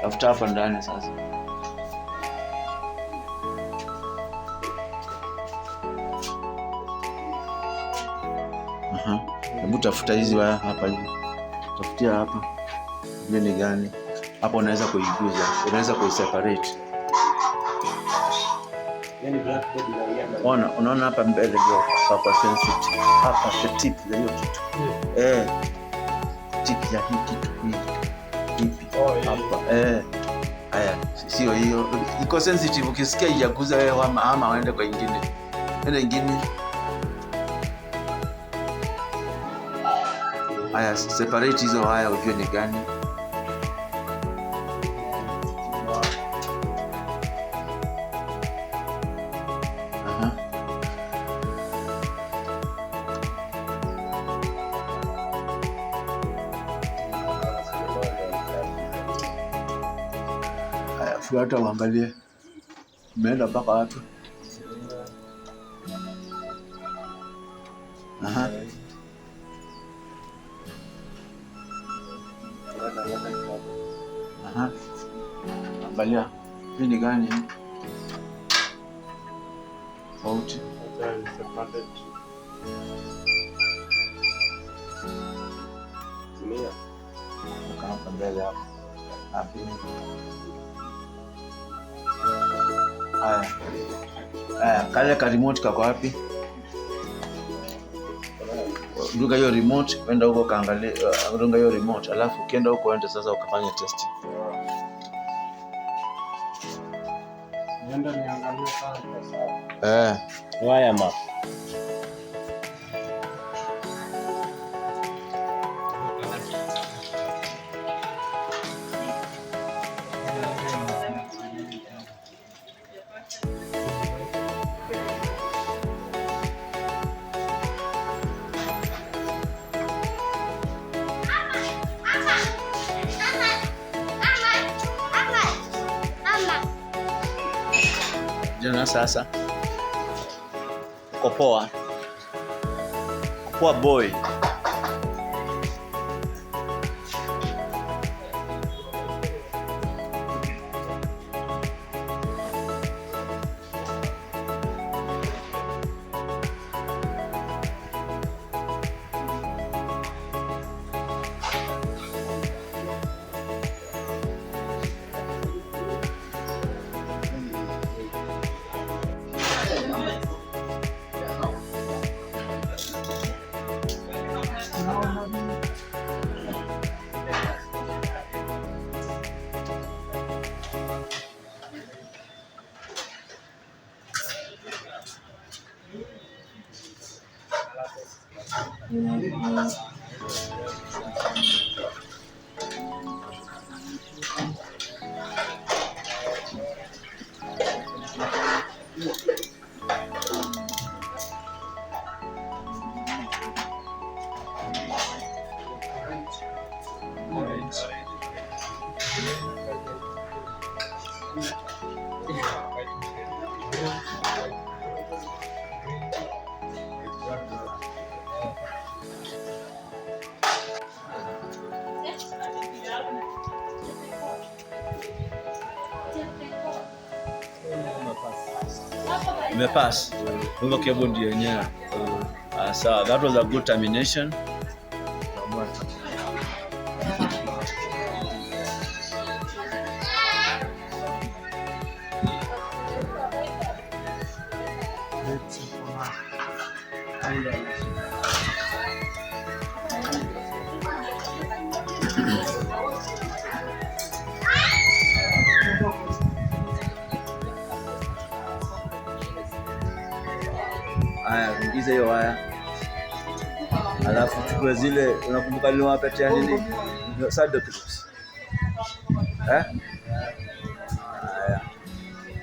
Tafuta hapa ndani sasa. Hebu tafuta hizi waya hapa hivi. Tafutia hapa. Hiyo ni gani? Hapo unaweza kuiguza, unaweza kuiseparate. Unaona hapa mbele ndio hapa sensitive. Hapa tip ya hiyo kitu. Tip ya hii kitu hii. Hapa. Haya, sio hiyo. Iko sensitive, ukisikia ijaguza wewe ama waende kwa nyingine. Nenda nyingine. Haya, separate hizo waya ujue ni gani. Haya, fuata uangalie. Umeenda mpaka wapi? Angalia. Hii ni gani? Tofauti. Kama mbele hapo. Hapo. Haya, kale ka remote kako wapi? Dunga hiyo remote, kwenda huko kaangalie, dunga hiyo remote, alafu ukienda huko uende sasa ukafanya testing. Nenda niangalie sana. Waya ma. Jana sasa. Kopoa boy. Imepass. Hivyo kebo ndio yenyewe. So that was a good termination. Haya, ingiza hiyo waya. Alafu chukua zile, unakumbuka niliwapatia nini? Saddle clips. Haya.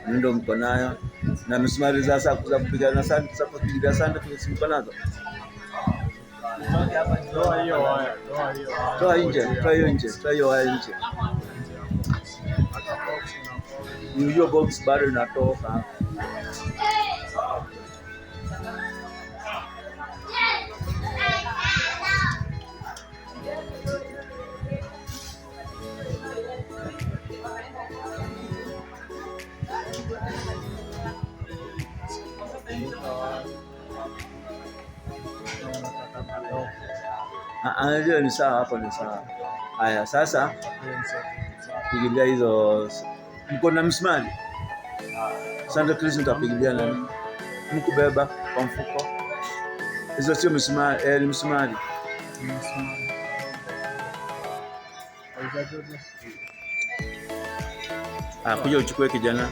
Ndio mko nayo. Na misumari za kupiga na sand, za kupiga sand mko nazo. Toa hiyo waya, toa hiyo waya nje. Hiyo box bado inatoka. Hiyo ni sawa, hapo ni sawa. Haya, sasa pigilia hizo. Mko na msumari? Santa Cruz nitapigilia nani? Mkubeba kwa mfuko. Hizo sio msumari, ni msumari. Kuja uchukue kijana.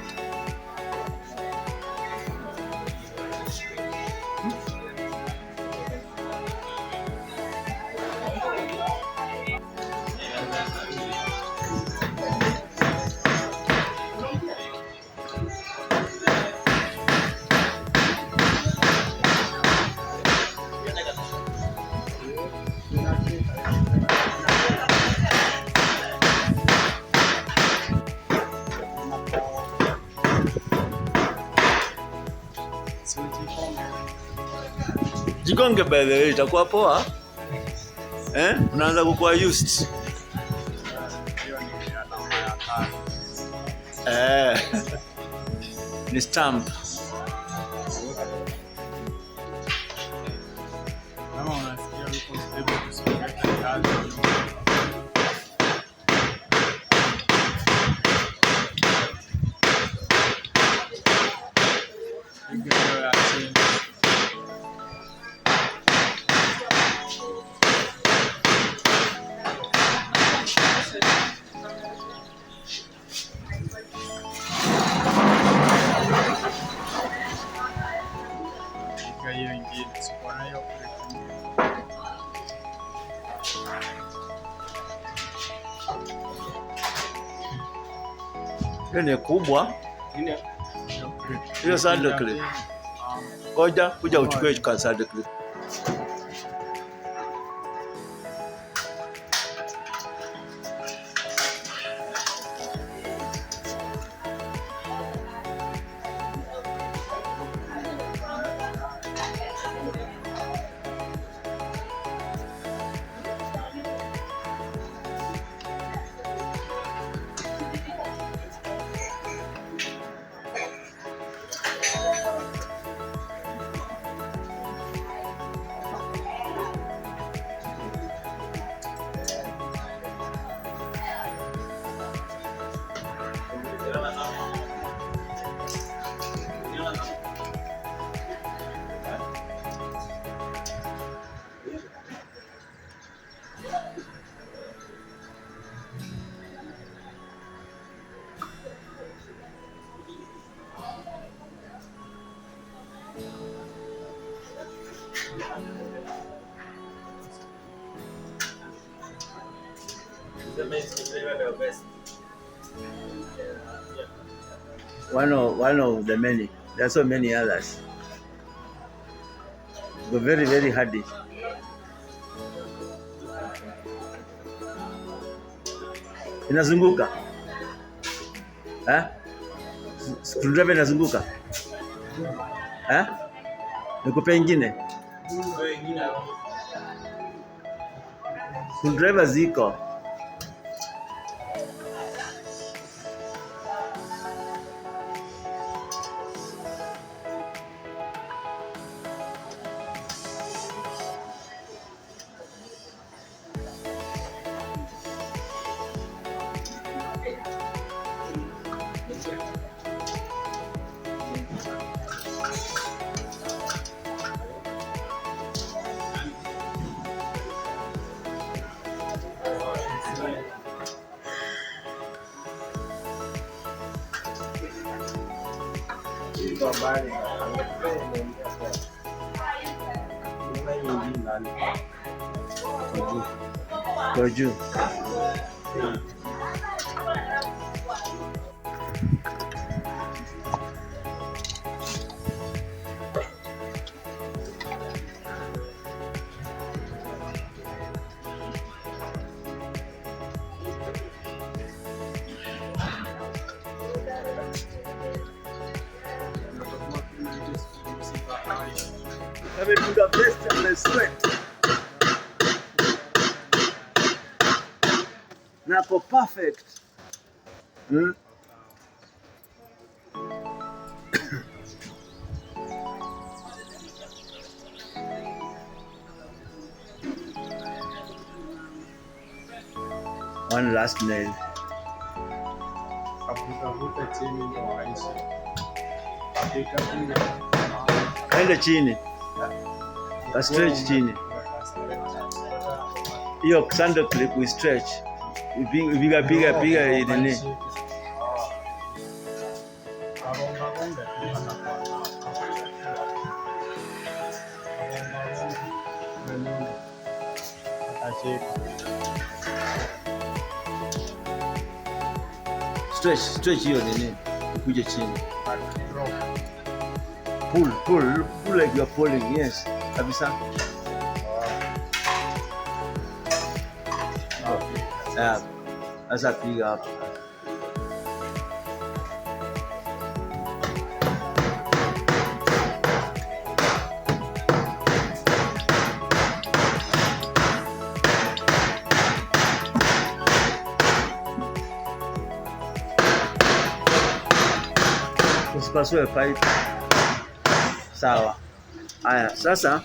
Jigonge by the way, itakuwa poa. Unaanza kukua used. Ni stamp. Kama unasikia uko stable kusonga kazi. Hiyo ni kubwa. Hiyo sando clip. Kuja uchukue kwa sando clip. One of the many. There are so many others. They're very, very hardy. Inazunguka. Screwdriver inazunguka. Nikupe ingine. Screwdriver ziko. Kwa juu. Amepiga vest amesweat. Nako perfect. one last nail. Kavuta chini ndio aishe. Akapiga. Kaenda chini. Ka stretch chini. Hiyo sandal clip we stretch. Piga nini? Stretch hiyo nini? Ukuje chini. Pull like you are pulling. Yes. Kabisa. Yeah. Sasa piga hapo. Usipasue pipe. Sawa. Haya, sasa